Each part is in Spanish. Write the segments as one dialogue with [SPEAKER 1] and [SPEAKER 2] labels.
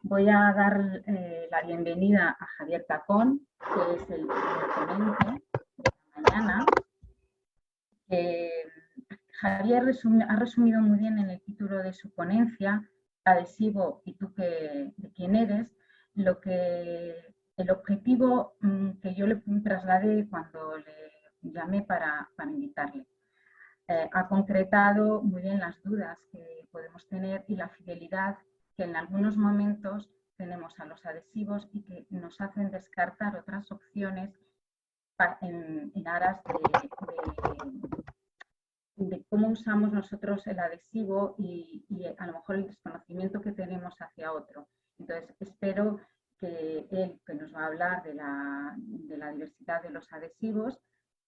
[SPEAKER 1] Voy a dar la bienvenida a Javier Tacón, que es el ponente de esta mañana. Javier ha resumido muy bien en el título de su ponencia, Adhesivo y tú de quién eres, el objetivo que yo le trasladé cuando le llamé para invitarle. Ha concretado muy bien las dudas que podemos tener y la fidelidad que en algunos momentos tenemos a los adhesivos y que nos hacen descartar otras opciones en aras de cómo usamos nosotros el adhesivo y a lo mejor el desconocimiento que tenemos hacia otro. Entonces, espero que él, que nos va a hablar de la diversidad de los adhesivos,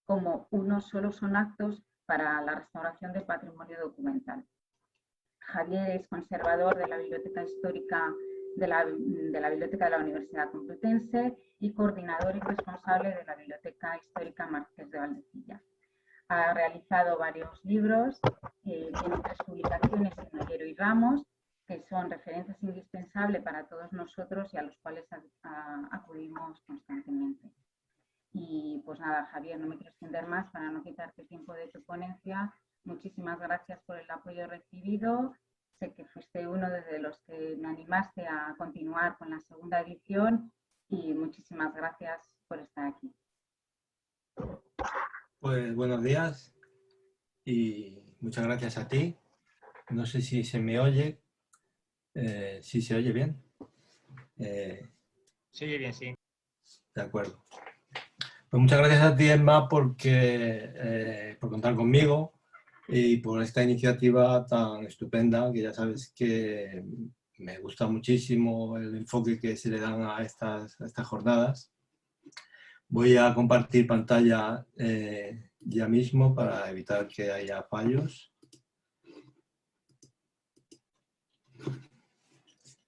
[SPEAKER 1] como unos solo son actos para la restauración del patrimonio documental. Javier es conservador de la Biblioteca Histórica de la Biblioteca de la Universidad Complutense y coordinador y responsable de la Biblioteca Histórica Marqués de Valdecilla. Ha realizado varios libros, tiene 3 publicaciones en Ollero y Ramos, que son referencias indispensables para todos nosotros y a los cuales acudimos constantemente. Y pues nada, Javier, no me quiero extender más para no quitarte tiempo de tu ponencia. Muchísimas gracias por el apoyo recibido. Sé que fuiste uno de los que me animaste a continuar con la segunda edición y muchísimas gracias por estar aquí.
[SPEAKER 2] Pues buenos días y muchas gracias a ti. No sé si se me oye. ¿Sí se oye bien?
[SPEAKER 3] Se oye bien, sí.
[SPEAKER 2] De acuerdo. Pues muchas gracias a ti, Emma, por contar conmigo y por esta iniciativa tan estupenda, que ya sabes que me gusta muchísimo el enfoque que se le dan a estas jornadas. Voy a compartir pantalla ya mismo para evitar que haya fallos.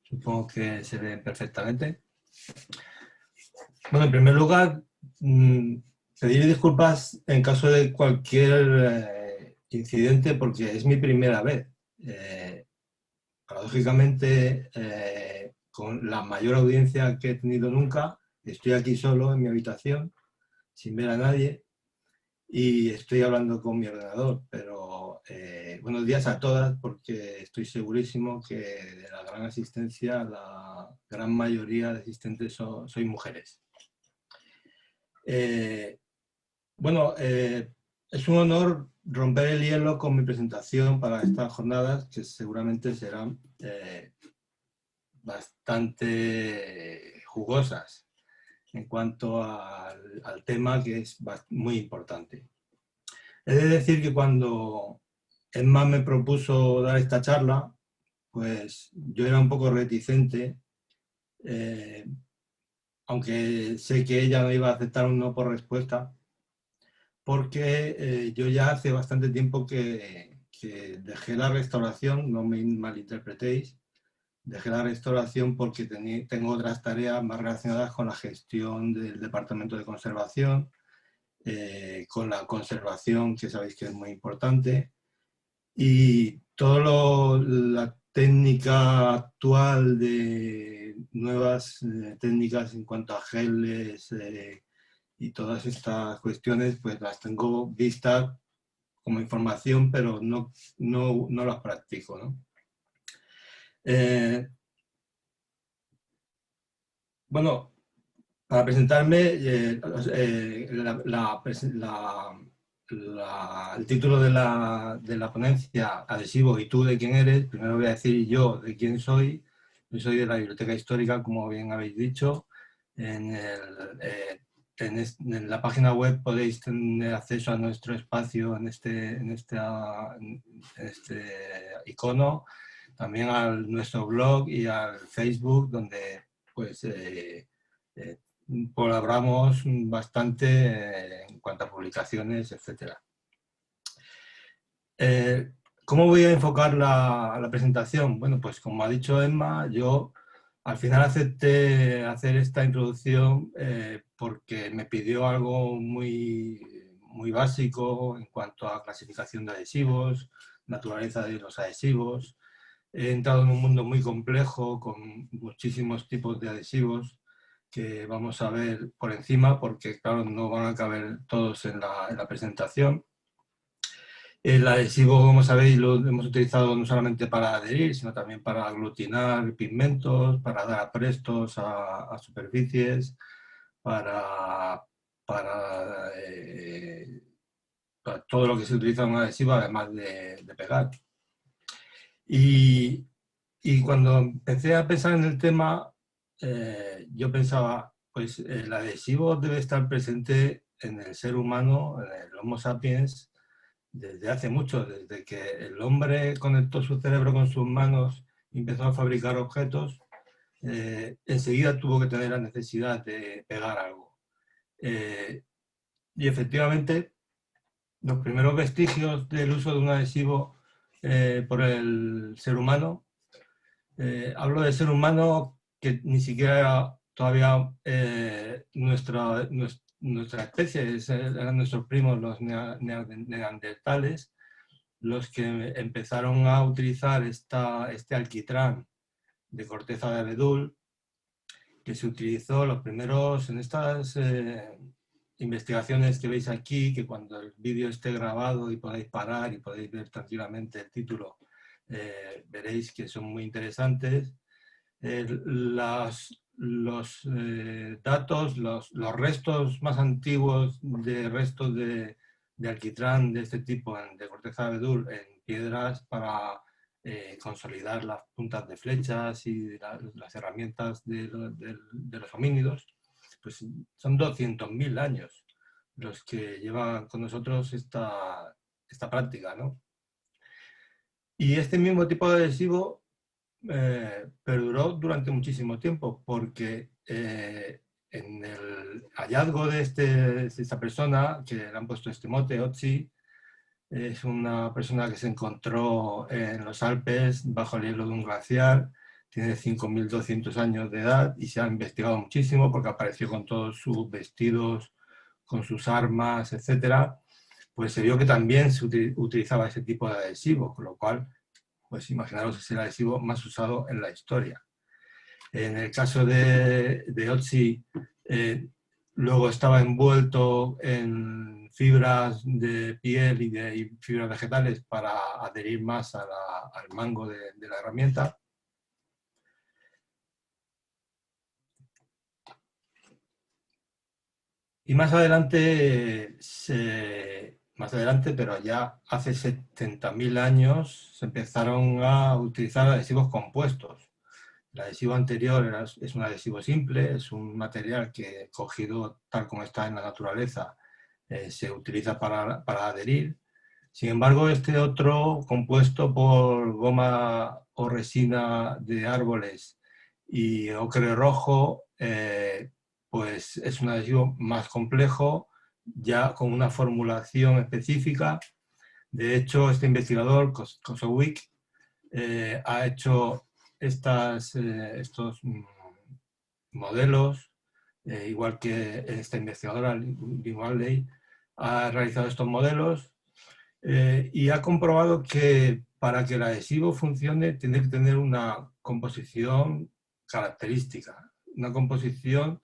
[SPEAKER 2] Supongo que se ve perfectamente. Bueno, en primer lugar, pedir disculpas en caso de cualquier incidente porque es mi primera vez. Paradójicamente, con la mayor audiencia que he tenido nunca, estoy aquí solo en mi habitación, sin ver a nadie, y estoy hablando con mi ordenador, pero buenos días a todas, porque estoy segurísimo que de la gran asistencia, la gran mayoría de asistentes sois mujeres. Es un honor romper el hielo con mi presentación para estas jornadas, que seguramente serán bastante jugosas en cuanto al tema, que es muy importante. He de decir que cuando Emma me propuso dar esta charla, pues yo era un poco reticente, aunque sé que ella no iba a aceptar un no por respuesta, porque yo ya hace bastante tiempo que dejé la restauración, no me malinterpretéis, dejé la restauración porque tengo otras tareas más relacionadas con la gestión del departamento de conservación, con la conservación, que sabéis que es muy importante, y toda la técnica actual de nuevas técnicas en cuanto a geles y todas estas cuestiones, pues las tengo vistas como información, pero no las practico, ¿no? Bueno, para presentarme, el título de la ponencia, Adhesivo y tú de quién eres. Primero voy a decir yo de quién soy. Yo soy de la Biblioteca Histórica, como bien habéis dicho. En la página web podéis tener acceso a nuestro espacio en este icono, también a nuestro blog y al Facebook, donde pues colaboramos bastante en cuanto a publicaciones, etc. ¿Cómo voy a enfocar la presentación? Bueno, pues como ha dicho Emma, yo al final acepté hacer esta introducción porque me pidió algo muy básico en cuanto a clasificación de adhesivos, naturaleza de los adhesivos, he entrado en un mundo muy complejo con muchísimos tipos de adhesivos que vamos a ver por encima porque, claro, no van a caber todos en la presentación. El adhesivo, como sabéis, lo hemos utilizado no solamente para adherir, sino también para aglutinar pigmentos, para dar aprestos a superficies, para, para todo lo que se utiliza en un adhesivo, además de pegar. Y cuando empecé a pensar en el tema, yo pensaba, pues el adhesivo debe estar presente en el ser humano, en el Homo sapiens, desde hace mucho, desde que el hombre conectó su cerebro con sus manos y empezó a fabricar objetos, enseguida tuvo que tener la necesidad de pegar algo. Y efectivamente, los primeros vestigios del uso de un adhesivo por el ser humano, hablo de ser humano que ni siquiera todavía nuestra especie, eran nuestros primos los neandertales, los que empezaron a utilizar este alquitrán de corteza de abedul, que se utilizó los primeros en estas investigaciones que veis aquí, que cuando el vídeo esté grabado y podáis parar y podéis ver tranquilamente el título, veréis que son muy interesantes. Los datos, los restos más antiguos de restos de alquitrán de este tipo, de corteza de abedul, en piedras para consolidar las puntas de flechas y las herramientas de los homínidos, pues son 200.000 años los que llevan con nosotros esta práctica, ¿no? Y este mismo tipo de adhesivo perduró durante muchísimo tiempo, porque en el hallazgo de esta persona, que le han puesto este mote, Otzi, es una persona que se encontró en los Alpes bajo el hielo de un glaciar, tiene 5.200 años de edad y se ha investigado muchísimo porque apareció con todos sus vestidos, con sus armas, etcétera. Pues se vio que también se utilizaba ese tipo de adhesivo, con lo cual, pues imaginaros, es el adhesivo más usado en la historia. En el caso de Otzi, luego estaba envuelto en fibras de piel y fibras vegetales para adherir más al mango de la herramienta. Y más adelante, pero ya hace 70.000 años, se empezaron a utilizar adhesivos compuestos. El adhesivo anterior es un adhesivo simple, es un material que, cogido tal como está en la naturaleza, se utiliza para adherir. Sin embargo, este otro, compuesto por goma o resina de árboles y ocre rojo, pues es un adhesivo más complejo, ya con una formulación específica. De hecho, este investigador, Kosovic, ha hecho estos modelos, igual que esta investigadora, Lynn Waley, ha realizado estos modelos y ha comprobado que para que el adhesivo funcione tiene que tener una composición característica, una composición,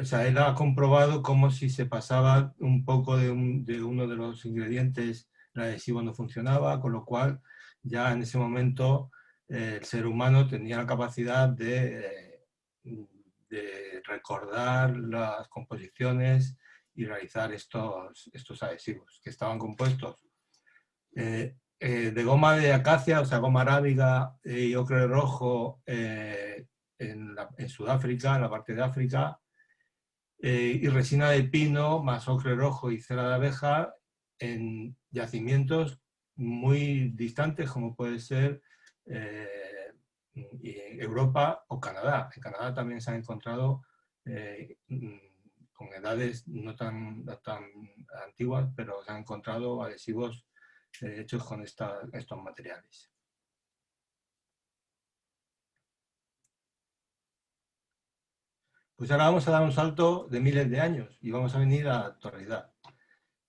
[SPEAKER 2] o sea, él ha comprobado como si se pasaba un poco de uno de los ingredientes, el adhesivo no funcionaba, con lo cual ya en ese momento el ser humano tenía la capacidad de recordar las composiciones y realizar estos adhesivos, que estaban compuestos de goma de acacia, o sea, goma arábiga y ocre rojo en Sudáfrica, en la parte de África, y resina de pino más ocre rojo y cera de abeja en yacimientos muy distantes, como puede ser Europa o Canadá. En Canadá también se han encontrado con edades no tan antiguas, pero se han encontrado adhesivos hechos con estos materiales. Pues ahora vamos a dar un salto de miles de años y vamos a venir a la actualidad.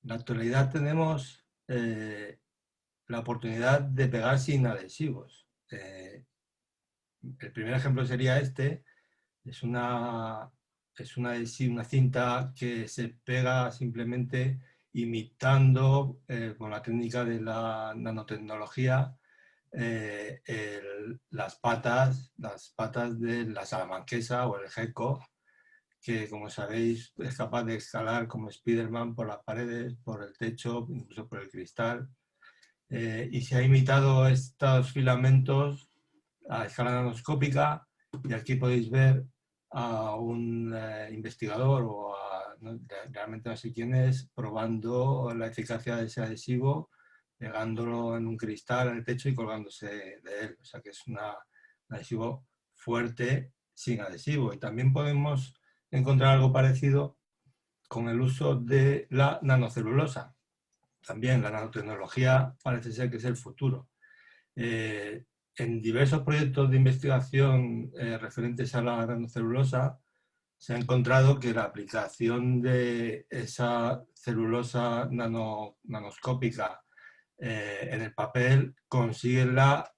[SPEAKER 2] En la actualidad tenemos la oportunidad de pegar sin adhesivos. el primer ejemplo sería este. Es una cinta que se pega simplemente imitando con la técnica de la nanotecnología las patas de la salamanquesa o el gecko, que como sabéis es capaz de escalar como Spiderman por las paredes, por el techo, incluso por el cristal. Y se ha imitado estos filamentos a escala nanoscópica, y aquí podéis ver a un investigador realmente no sé quién es, probando la eficacia de ese adhesivo, pegándolo en un cristal en el techo y colgándose de él. O sea que es un adhesivo fuerte sin adhesivo. Y también podemos encontrar algo parecido con el uso de la nanocelulosa. También la nanotecnología parece ser que es el futuro. En diversos proyectos de investigación referentes a la nanocelulosa se ha encontrado que la aplicación de esa celulosa nanoscópica en el papel consigue la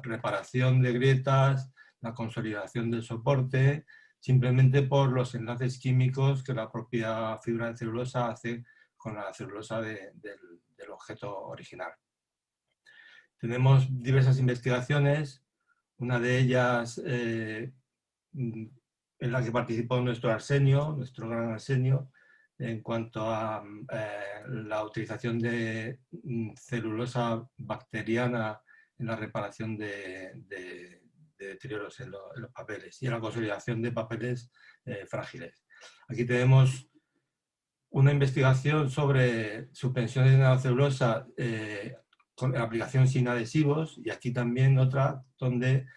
[SPEAKER 2] reparación de grietas, la consolidación del soporte, simplemente por los enlaces químicos que la propia fibra de celulosa hace con la celulosa del objeto original. Tenemos diversas investigaciones, una de ellas en la que participó nuestro gran Arsenio, en cuanto a la utilización de celulosa bacteriana en la reparación de deterioros en los papeles y en la consolidación de papeles frágiles. Aquí tenemos una investigación sobre suspensiones de nanocelulosa con aplicación sin adhesivos, y aquí también otra donde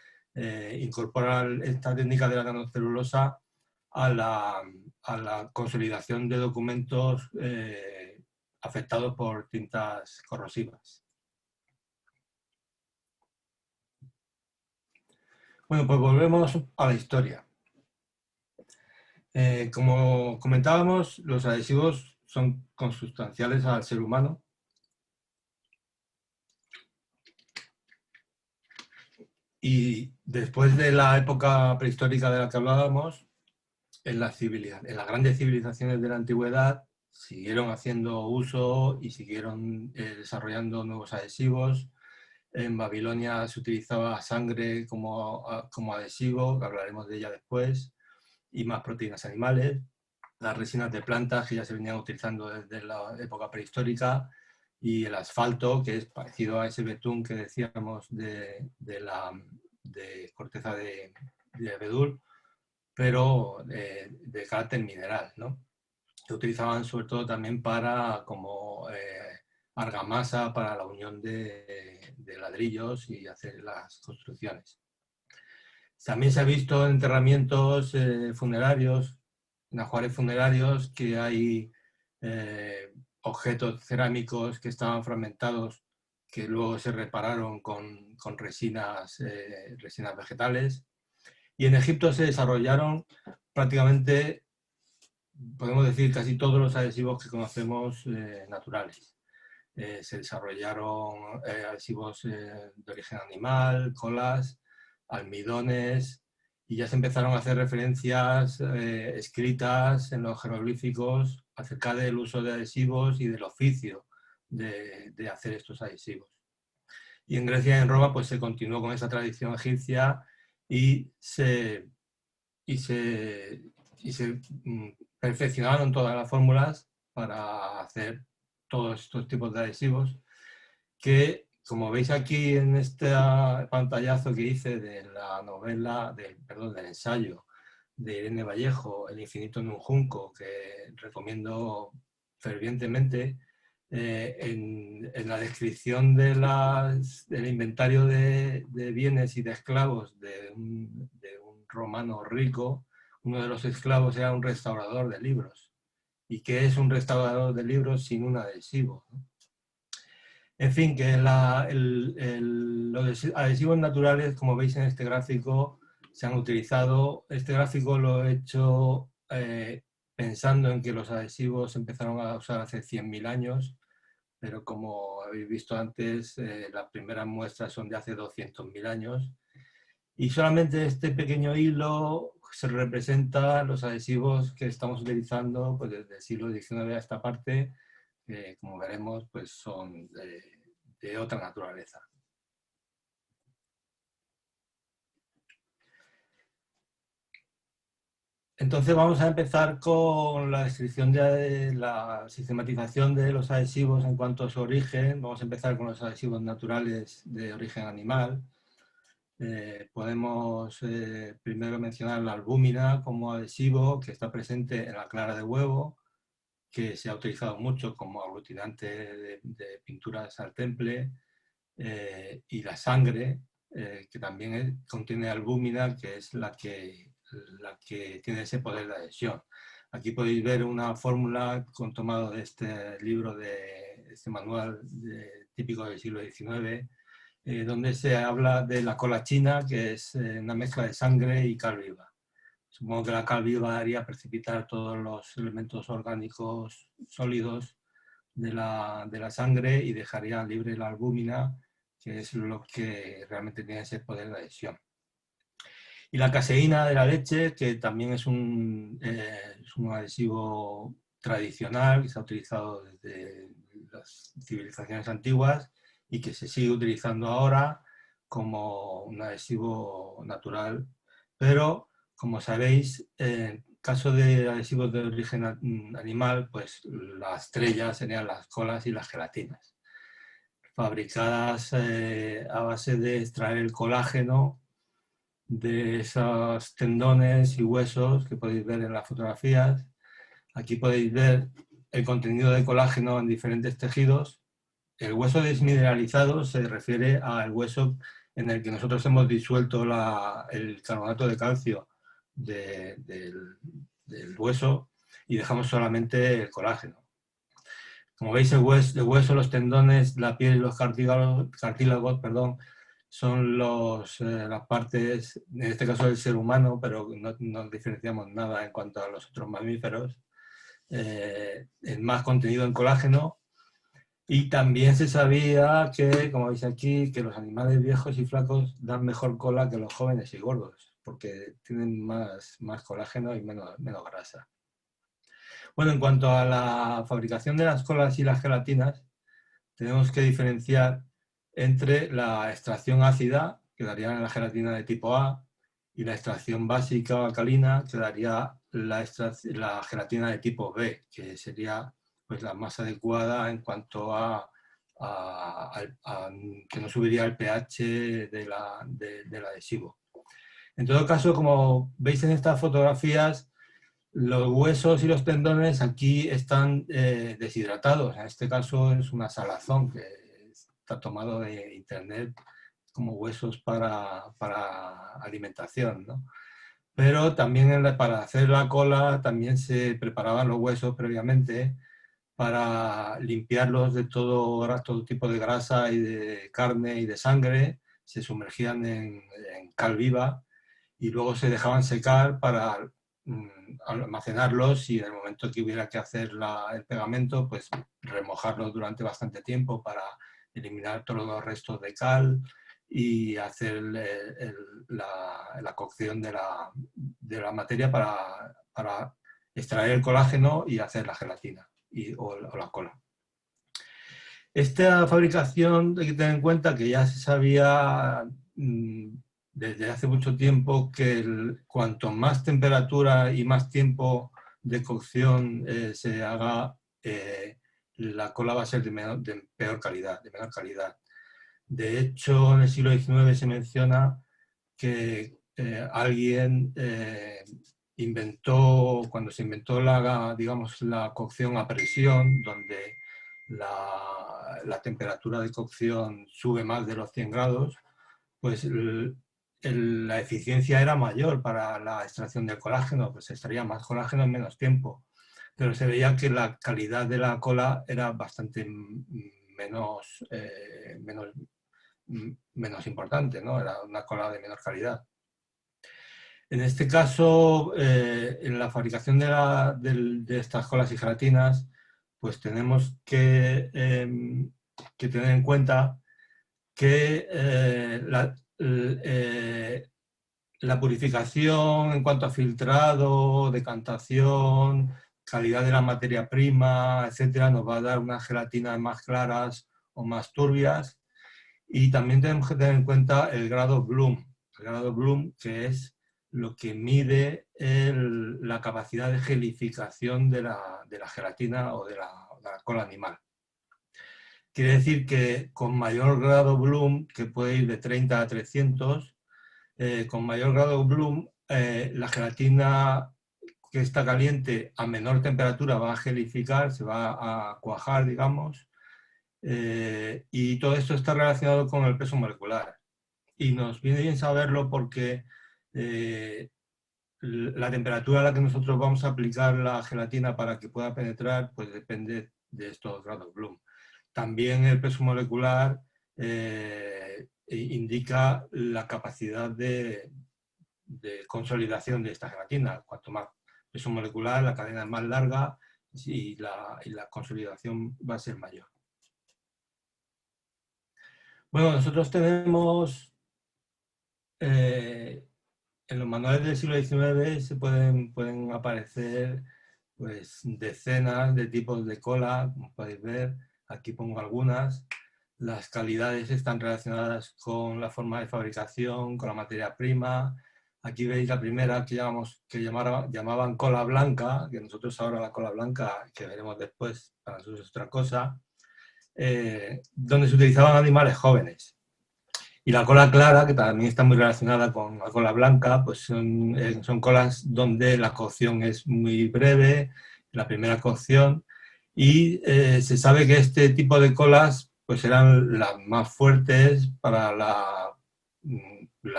[SPEAKER 2] incorpora esta técnica de la nanocelulosa a la consolidación de documentos afectados por tintas corrosivas. Bueno, pues volvemos a la historia. Como comentábamos, los adhesivos son consustanciales al ser humano. Y después de la época prehistórica de la que hablábamos, en las grandes civilizaciones de la antigüedad siguieron haciendo uso y siguieron desarrollando nuevos adhesivos. En Babilonia se utilizaba sangre como adhesivo, que hablaremos de ella después, y más proteínas animales. Las resinas de plantas, que ya se venían utilizando desde la época prehistórica, y el asfalto, que es parecido a ese betún que decíamos de corteza de abedul, pero de carácter mineral, ¿no? Se utilizaban sobre todo también como argamasa para la unión de ladrillos y hacer las construcciones. También se ha visto en enterramientos funerarios, en ajuares funerarios, que hay objetos cerámicos que estaban fragmentados, que luego se repararon con resinas vegetales. Y en Egipto se desarrollaron prácticamente, podemos decir, casi todos los adhesivos que conocemos naturales. Se desarrollaron adhesivos de origen animal, colas, almidones, y ya se empezaron a hacer referencias escritas en los jeroglíficos acerca del uso de adhesivos y del oficio de hacer estos adhesivos. Y en Grecia y en Roma pues se continuó con esa tradición egipcia y se perfeccionaron todas las fórmulas para hacer todos estos tipos de adhesivos, que, como veis aquí en este pantallazo que hice de la novela, del ensayo de Irene Vallejo, El infinito en un junco, que recomiendo fervientemente, en la descripción del inventario de bienes y de esclavos de un romano rico, uno de los esclavos era un restaurador de libros. ¿Y qué es un restaurador de libros sin un adhesivo? En fin, que los adhesivos naturales, como veis en este gráfico, se han utilizado. Este gráfico lo he hecho pensando en que los adhesivos empezaron a usar hace 100.000 años, pero como habéis visto antes, las primeras muestras son de hace 200.000 años. Y solamente este pequeño hilo se representa los adhesivos que estamos utilizando pues, desde el siglo XIX a esta parte, que como veremos pues, son de otra naturaleza. Entonces vamos a empezar con la descripción de la sistematización de los adhesivos en cuanto a su origen. Vamos a empezar con los adhesivos naturales de origen animal. Podemos primero mencionar la albúmina como adhesivo que está presente en la clara de huevo, que se ha utilizado mucho como aglutinante de pinturas al temple, y la sangre, que también contiene albúmina, que es la que tiene ese poder de adhesión. Aquí podéis ver una fórmula tomado de este libro, de este manual típico del siglo XIX, donde se habla de la cola china, que es una mezcla de sangre y cal viva. Supongo que la cal viva haría precipitar todos los elementos orgánicos sólidos de la sangre y dejaría libre la albúmina, que es lo que realmente tiene ese poder de adhesión. Y la caseína de la leche, que también es un adhesivo tradicional que se ha utilizado desde las civilizaciones antiguas y que se sigue utilizando ahora como un adhesivo natural. Pero, como sabéis, en caso de adhesivos de origen animal, pues la estrella serían las colas y las gelatinas, fabricadas a base de extraer el colágeno de esos tendones y huesos que podéis ver en las fotografías. Aquí podéis ver el contenido de colágeno en diferentes tejidos. El hueso desmineralizado se refiere al hueso en el que nosotros hemos disuelto el carbonato de calcio del hueso y dejamos solamente el colágeno. Como veis, el hueso, los tendones, la piel y los cartílagos, son las partes, en este caso del ser humano, pero no diferenciamos nada en cuanto a los otros mamíferos, el más contenido en colágeno. Y también se sabía que, como veis aquí, que los animales viejos y flacos dan mejor cola que los jóvenes y gordos, porque tienen más colágeno y menos grasa. Bueno, en cuanto a la fabricación de las colas y las gelatinas, tenemos que diferenciar entre la extracción ácida, que daría la gelatina de tipo A, y la extracción básica o alcalina, que daría la gelatina de tipo B, que sería pues, la más adecuada en cuanto a que no subiría el pH del adhesivo. En todo caso, como veis en estas fotografías, los huesos y los tendones aquí están deshidratados. En este caso es una salazón que está tomado de internet como huesos para alimentación, ¿no? Pero también para hacer la cola también se preparaban los huesos previamente para limpiarlos de todo tipo de grasa y de carne y de sangre. Se sumergían en cal viva y luego se dejaban secar para almacenarlos y en el momento que hubiera que hacer el pegamento, pues remojarlos durante bastante tiempo para eliminar todos los restos de cal y hacer la cocción de la materia para extraer el colágeno y hacer la gelatina o la cola. Esta fabricación hay que tener en cuenta que ya se sabía desde hace mucho tiempo que cuanto más temperatura y más tiempo de cocción se haga, la cola va a ser de peor calidad, de menor calidad. De hecho, en el siglo XIX se menciona que alguien cuando se inventó la cocción a presión, donde la temperatura de cocción sube más de los 100 grados, pues la eficiencia era mayor para la extracción del colágeno, pues se extraía más colágeno en menos tiempo. Pero se veía que la calidad de la cola era bastante menos importante, ¿no? Era una cola de menor calidad. En este caso, en la fabricación de estas colas y gelatinas, pues tenemos que tener en cuenta que la purificación en cuanto a filtrado, decantación, calidad de la materia prima, etcétera, nos va a dar unas gelatinas más claras o más turbias. Y también tenemos que tener en cuenta el grado Bloom. El grado Bloom, que es lo que mide la capacidad de gelificación de la gelatina o de la cola animal. Quiere decir que con mayor grado Bloom, que puede ir de 30 a 300, con mayor grado Bloom, la gelatina que está caliente a menor temperatura va a gelificar, se va a cuajar, digamos, y todo esto está relacionado con el peso molecular. Y nos viene bien saberlo porque la temperatura a la que nosotros vamos a aplicar la gelatina para que pueda penetrar, pues depende de estos grados Bloom. También el peso molecular indica la capacidad de consolidación de esta gelatina. Cuanto más peso molecular, la cadena es más larga y la consolidación va a ser mayor. Bueno, nosotros tenemos, en los manuales del siglo XIX se pueden aparecer pues, decenas de tipos de cola, como podéis ver, aquí pongo algunas. Las calidades están relacionadas con la forma de fabricación, con la materia prima. Aquí veis la primera que llamaban cola blanca, que nosotros ahora la cola blanca, que veremos después, para nosotros es otra cosa, donde se utilizaban animales jóvenes. Y la cola clara, que también está muy relacionada con la cola blanca, pues son colas donde la cocción es muy breve, la primera cocción, y se sabe que este tipo de colas pues eran las más fuertes para las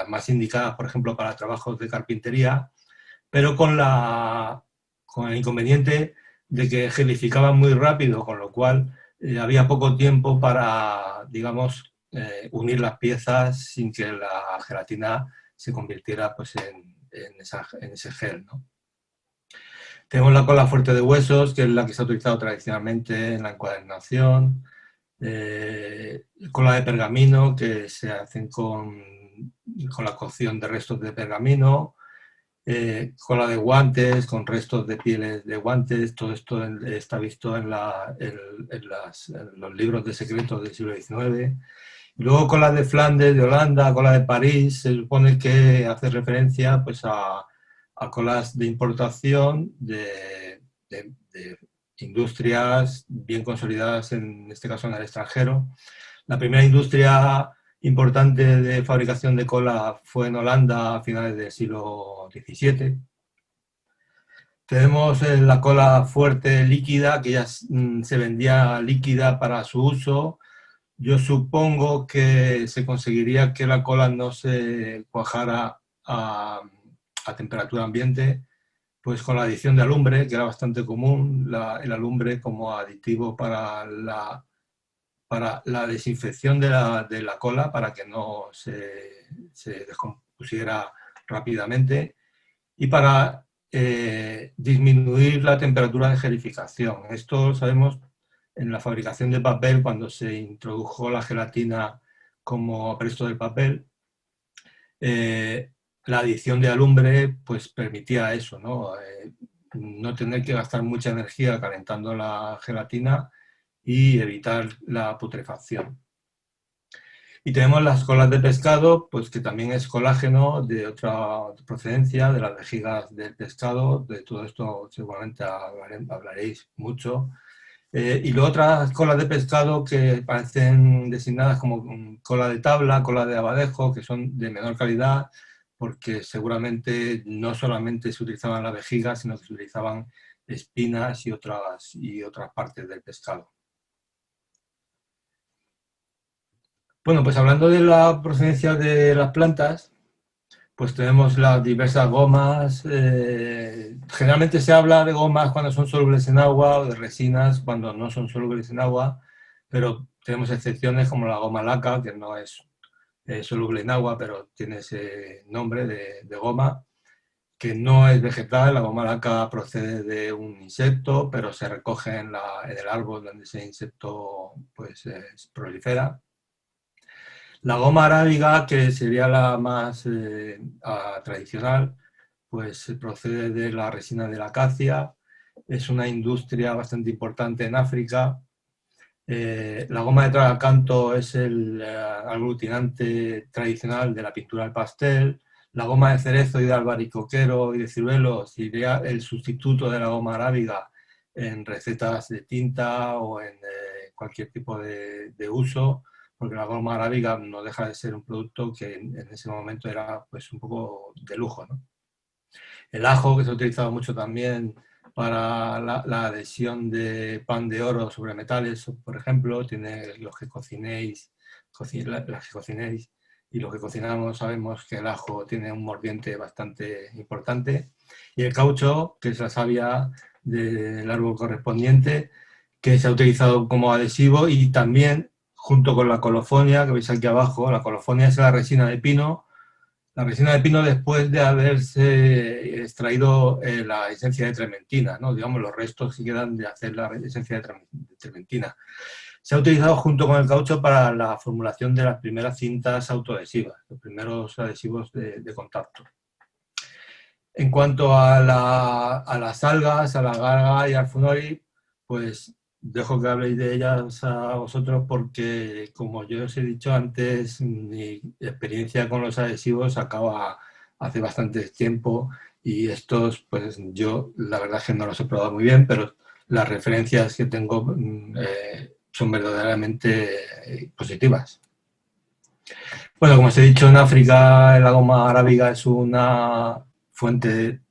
[SPEAKER 2] más indicadas, por ejemplo, para trabajos de carpintería, pero con el inconveniente de que gelificaban muy rápido, con lo cual había poco tiempo para, digamos, unir las piezas sin que la gelatina se convirtiera pues, en ese gel, ¿no? Tenemos la cola fuerte de huesos, que es la que se ha utilizado tradicionalmente en la encuadernación. Cola de pergamino, que se hacen con la cocción de restos de pergamino. Cola de guantes, con restos de pieles de guantes. Todo esto está visto en los libros de secretos del siglo XIX. Y luego cola de Flandes, de Holanda, cola de París, se supone que hace referencia pues, a colas de importación de industrias bien consolidadas, en este caso en el extranjero. La primera industria importante de fabricación de cola fue en Holanda a finales del siglo XVII. Tenemos la cola fuerte líquida, que ya se vendía líquida para su uso. Yo supongo que se conseguiría que la cola no se cuajara a temperatura ambiente, pues con la adición de alumbre, que era bastante común, el alumbre como aditivo para la desinfección de la cola, para que no se descompusiera rápidamente, y para disminuir la temperatura de gelificación. Esto lo sabemos en la fabricación de papel, cuando se introdujo la gelatina como apresto del papel. La adición de alumbre pues permitía eso, ¿no? No tener que gastar mucha energía calentando la gelatina y evitar la putrefacción. Y tenemos las colas de pescado, pues que también es colágeno de otra procedencia, de las vejigas del pescado. De todo esto seguramente hablaréis mucho. Y luego otras colas de pescado que parecen designadas como cola de tabla, cola de abadejo, que son de menor calidad, porque seguramente no solamente se utilizaban las vejigas, sino que se utilizaban espinas y otras partes del pescado. Bueno, pues hablando de la procedencia de las plantas, pues tenemos las diversas gomas. Generalmente se habla de gomas cuando son solubles en agua o de resinas cuando no son solubles en agua, pero tenemos excepciones como la goma laca, que no es soluble en agua, pero tiene ese nombre de goma, que no es vegetal. La goma laca procede de un insecto, pero se recoge en el árbol donde ese insecto pues, prolifera. La goma arábiga, que sería la más tradicional, pues procede de la resina de la acacia. Es una industria bastante importante en África. La goma de tragacanto es el aglutinante tradicional de la pintura al pastel. La goma de cerezo y de albaricoquero y de ciruelo sería el sustituto de la goma arábiga en recetas de tinta o en cualquier tipo de uso, porque la goma arábiga no deja de ser un producto que en ese momento era pues un poco de lujo, ¿no? El ajo, que se ha utilizado mucho también para la adhesión de pan de oro sobre metales, por ejemplo, tiene los que cocinéis, las que cocinéis y los que cocinamos sabemos que el ajo tiene un mordiente bastante importante. Y el caucho, que es la savia del árbol correspondiente, que se ha utilizado como adhesivo, y también junto con la colofonia, que veis aquí abajo. La colofonia es la resina de pino. La resina de pino, después de haberse extraído la esencia de trementina, ¿no? Digamos, los restos que quedan de hacer la esencia de trementina. Se ha utilizado junto con el caucho para la formulación de las primeras cintas autoadhesivas, los primeros adhesivos de contacto. En cuanto a las algas, a la garga y al funori, pues dejo que habléis de ellas a vosotros, porque, como yo os he dicho antes, mi experiencia con los adhesivos acaba hace bastante tiempo, y estos, pues yo la verdad es que no los he probado muy bien, pero las referencias que tengo son verdaderamente positivas. Bueno, como os he dicho, en África la goma arábiga es una fuente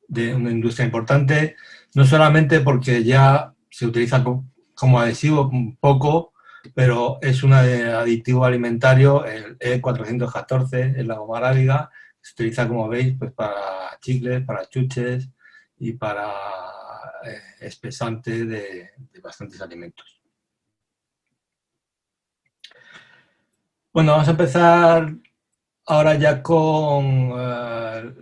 [SPEAKER 2] de una industria importante, no solamente porque ya se utiliza como adhesivo un poco, pero es un aditivo alimentario, el E414, en la goma arábiga. Se utiliza, como veis, pues para chicles, para chuches y para espesante de bastantes alimentos. Bueno, vamos a empezar ahora ya con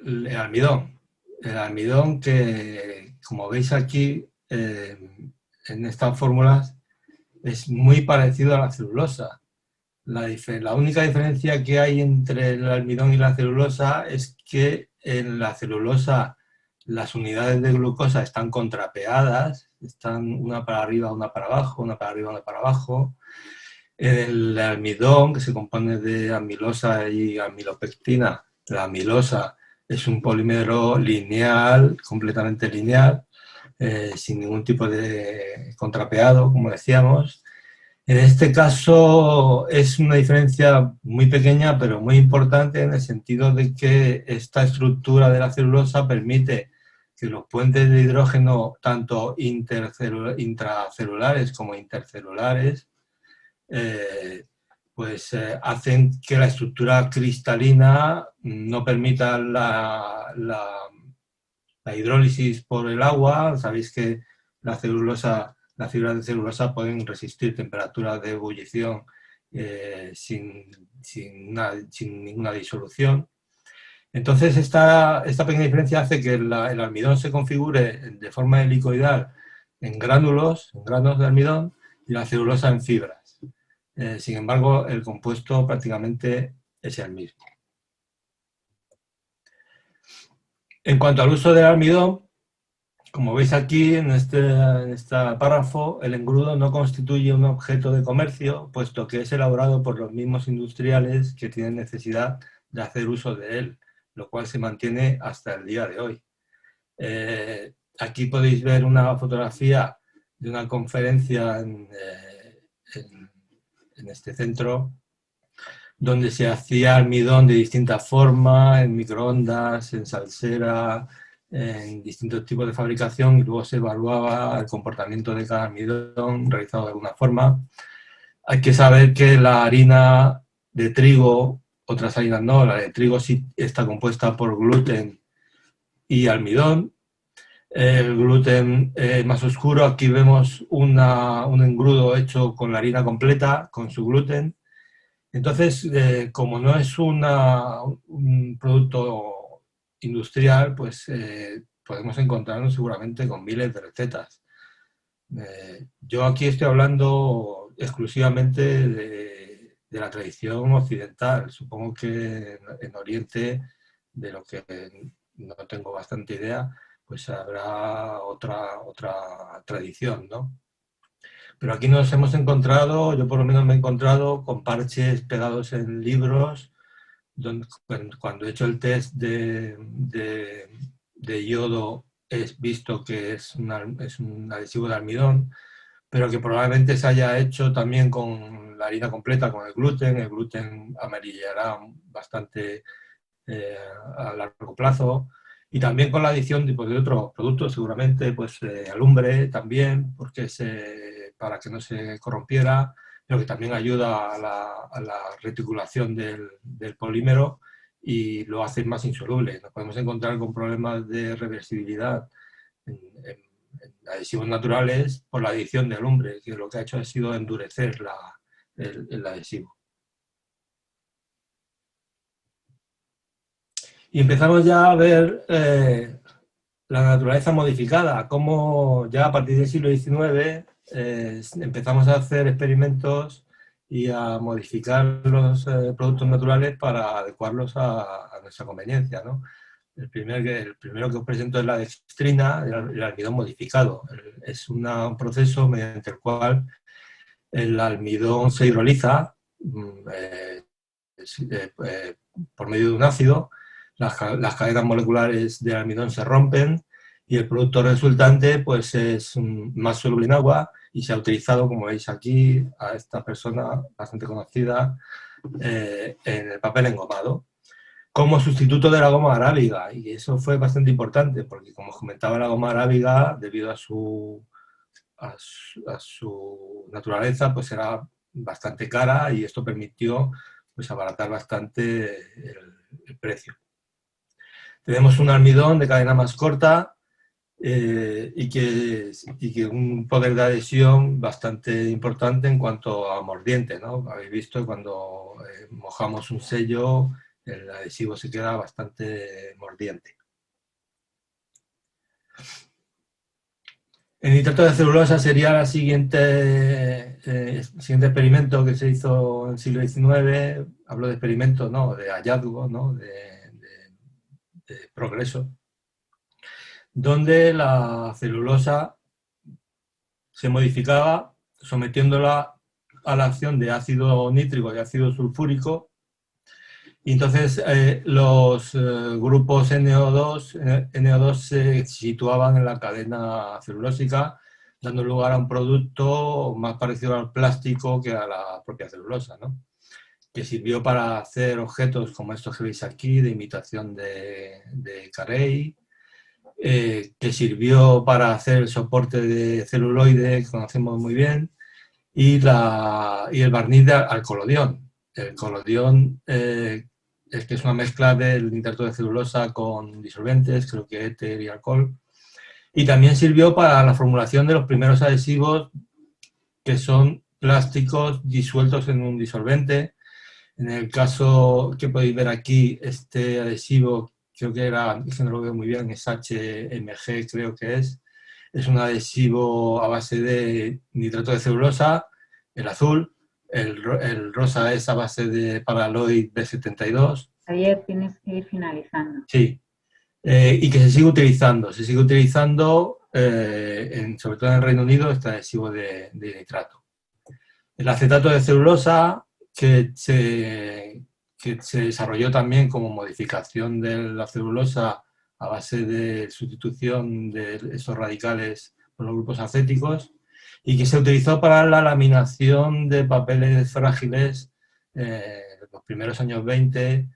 [SPEAKER 2] el almidón. El almidón, que, como veis aquí en estas fórmulas, es muy parecido a la celulosa. La única diferencia que hay entre el almidón y la celulosa es que en la celulosa las unidades de glucosa están contrapeadas, están una para arriba, una para abajo, una para arriba, una para abajo. El almidón, que se compone de amilosa y amilopectina, la amilosa es un polímero lineal, completamente lineal, sin ningún tipo de contrapeado, como decíamos. En este caso es una diferencia muy pequeña, pero muy importante, en el sentido de que esta estructura de la celulosa permite que los puentes de hidrógeno, tanto intracelulares como intercelulares, hacen que la estructura cristalina no permita la hidrólisis por el agua. Sabéis que las fibras de celulosa pueden resistir temperaturas de ebullición sin ninguna disolución. Entonces, esta pequeña diferencia hace que el almidón se configure de forma helicoidal en granos de almidón, y la celulosa en fibras. Sin embargo, el compuesto prácticamente es el mismo. En cuanto al uso del almidón, como veis aquí en este párrafo, el engrudo no constituye un objeto de comercio, puesto que es elaborado por los mismos industriales que tienen necesidad de hacer uso de él, lo cual se mantiene hasta el día de hoy. Aquí podéis ver una fotografía de una conferencia en este centro, donde se hacía almidón de distintas formas, en microondas, en salsera, en distintos tipos de fabricación, y luego se evaluaba el comportamiento de cada almidón realizado de alguna forma. Hay que saber que la harina de trigo, otras harinas no, la de trigo sí está compuesta por gluten y almidón. El gluten más oscuro, aquí vemos un engrudo hecho con la harina completa, con su gluten. Entonces, como no es un producto industrial, pues podemos encontrarnos seguramente con miles de recetas. Yo aquí estoy hablando exclusivamente de la tradición occidental. Supongo que en Oriente, de lo que no tengo bastante idea, pues habrá otra tradición, ¿no? Pero aquí nos hemos encontrado, yo por lo menos me he encontrado con parches pegados en libros, donde, cuando he hecho el test de yodo he visto que es un adhesivo de almidón, pero que probablemente se haya hecho también con la harina completa, con el gluten amarillará bastante a largo plazo, y también con la adición de otros productos, seguramente, pues alumbre también, porque para que no se corrompiera, pero que también ayuda a la reticulación del polímero y lo hace más insoluble. Nos podemos encontrar con problemas de reversibilidad en adhesivos naturales por la adición de alumbre, que lo que ha hecho ha sido endurecer el adhesivo. Y empezamos ya a ver la naturaleza modificada, cómo ya a partir del siglo XIX empezamos a hacer experimentos y a modificar los productos naturales para adecuarlos a nuestra conveniencia, ¿no? El primero que os presento es la dextrina, el almidón modificado. Es un proceso mediante el cual el almidón se hidroliza por medio de un ácido, las cadenas moleculares de almidón se rompen y el producto resultante pues, es más soluble en agua y se ha utilizado, como veis aquí, a esta persona bastante conocida en el papel engomado como sustituto de la goma arábiga, y eso fue bastante importante porque, como comentaba, la goma arábiga, debido a su naturaleza, pues era bastante cara y esto permitió pues abaratar bastante el precio. Tenemos un almidón de cadena más corta y que un poder de adhesión bastante importante en cuanto a mordiente, ¿no? Habéis visto cuando mojamos un sello, el adhesivo se queda bastante mordiente. El nitrato de celulosa sería el siguiente experimento que se hizo en el siglo XIX. Hablo de experimento, no, de hallazgo, ¿no? de progreso, donde la celulosa se modificaba sometiéndola a la acción de ácido nítrico y ácido sulfúrico. Y entonces los grupos NO2 se situaban en la cadena celulósica, dando lugar a un producto más parecido al plástico que a la propia celulosa, ¿no? Que sirvió para hacer objetos como estos que veis aquí, de imitación de Carey, que sirvió para hacer el soporte de celuloide, que conocemos muy bien, y el barniz al colodión. El colodión es que es una mezcla del nitrato de celulosa con disolventes, creo que éter y alcohol, y también sirvió para la formulación de los primeros adhesivos que son plásticos disueltos en un disolvente. En el caso que podéis ver aquí, este adhesivo, creo que era, es que no lo veo muy bien, es HMG, creo que es un adhesivo a base de nitrato de celulosa, el azul, el rosa es a base de Paraloid B72.
[SPEAKER 1] Javier, tienes que ir finalizando.
[SPEAKER 2] Sí, y que se sigue utilizando sobre todo en el Reino Unido, este adhesivo de nitrato. El acetato de celulosa, que se desarrolló también como modificación de la celulosa a base de sustitución de esos radicales por los grupos acéticos, y que se utilizó para la laminación de papeles frágiles en los primeros años 20,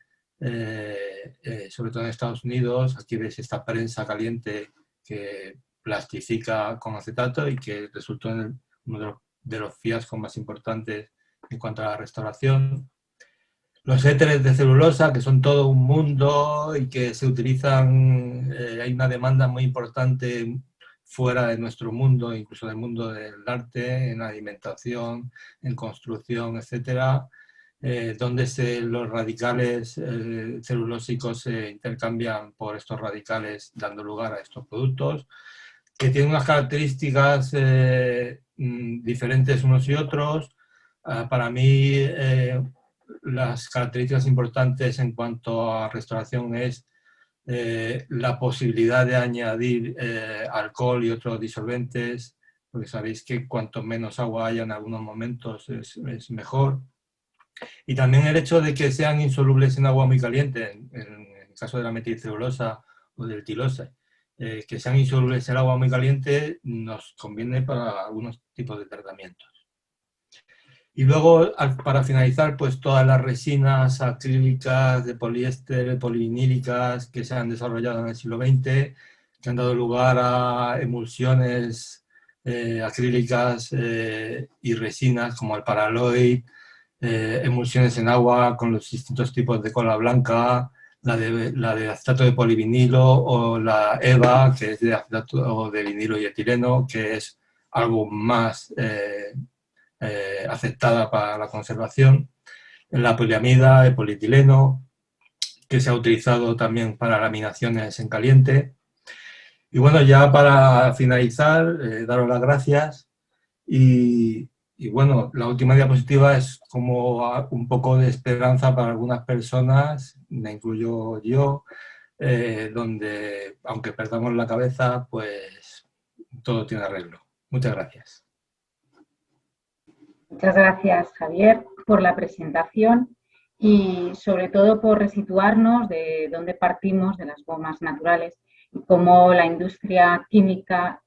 [SPEAKER 2] sobre todo en Estados Unidos. Aquí veis esta prensa caliente que plastifica con acetato y que resultó en uno de los fiascos más importantes en cuanto a la restauración. Los éteres de celulosa, que son todo un mundo y que se utilizan, hay una demanda muy importante fuera de nuestro mundo, incluso del mundo del arte, en alimentación, en construcción, etcétera. donde los radicales celulósicos se intercambian por estos radicales dando lugar a estos productos, que tienen unas características diferentes unos y otros. Para mí, las características importantes en cuanto a restauración es la posibilidad de añadir alcohol y otros disolventes, porque sabéis que cuanto menos agua haya en algunos momentos es mejor. Y también el hecho de que sean insolubles en agua muy caliente, en el caso de la metilcelulosa o del tilosa, que sean insolubles en agua muy caliente nos conviene para algunos tipos de tratamientos. Y luego, para finalizar, pues todas las resinas acrílicas de poliéster, polivinílicas que se han desarrollado en el siglo XX, que han dado lugar a emulsiones acrílicas y resinas como el Paraloid, emulsiones en agua con los distintos tipos de cola blanca, la de acetato de polivinilo o la EVA, que es de acetato de vinilo y etileno, que es algo más aceptada para la conservación, la poliamida, el polietileno, que se ha utilizado también para laminaciones en caliente. Y bueno, ya para finalizar, daros las gracias y bueno, la última diapositiva es como un poco de esperanza para algunas personas, me incluyo yo, donde aunque perdamos la cabeza, pues todo tiene arreglo. Muchas gracias.
[SPEAKER 1] Muchas gracias, Javier, por la presentación y sobre todo por resituarnos de dónde partimos, de las gomas naturales, y cómo la industria química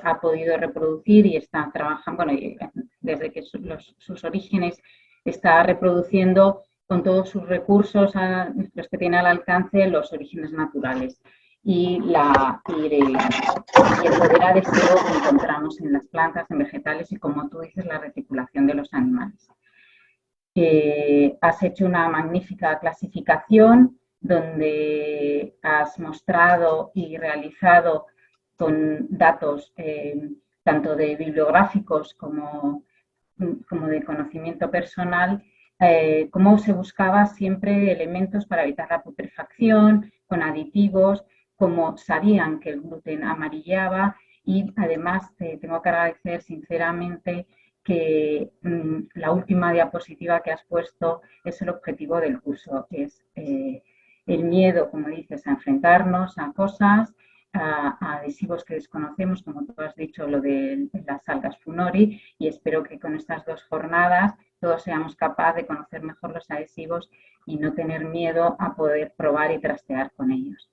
[SPEAKER 1] ha podido reproducir y está trabajando, bueno, desde que sus orígenes está reproduciendo con todos sus recursos, los que tiene al alcance, los orígenes naturales. Y el poder adhesivo que encontramos en las plantas, en vegetales y, como tú dices, la reticulación de los animales. Has hecho una magnífica clasificación donde has mostrado y realizado con datos tanto de bibliográficos como de conocimiento personal, cómo se buscaba siempre elementos para evitar la putrefacción, con aditivos, como sabían que el gluten amarillaba y además tengo que agradecer sinceramente que la última diapositiva que has puesto es el objetivo del curso, es el miedo, como dices, a enfrentarnos a cosas, a adhesivos que desconocemos, como tú has dicho, lo de las algas Funori, y espero que con estas 2 jornadas todos seamos capaces de conocer mejor los adhesivos y no tener miedo a poder probar y trastear con ellos.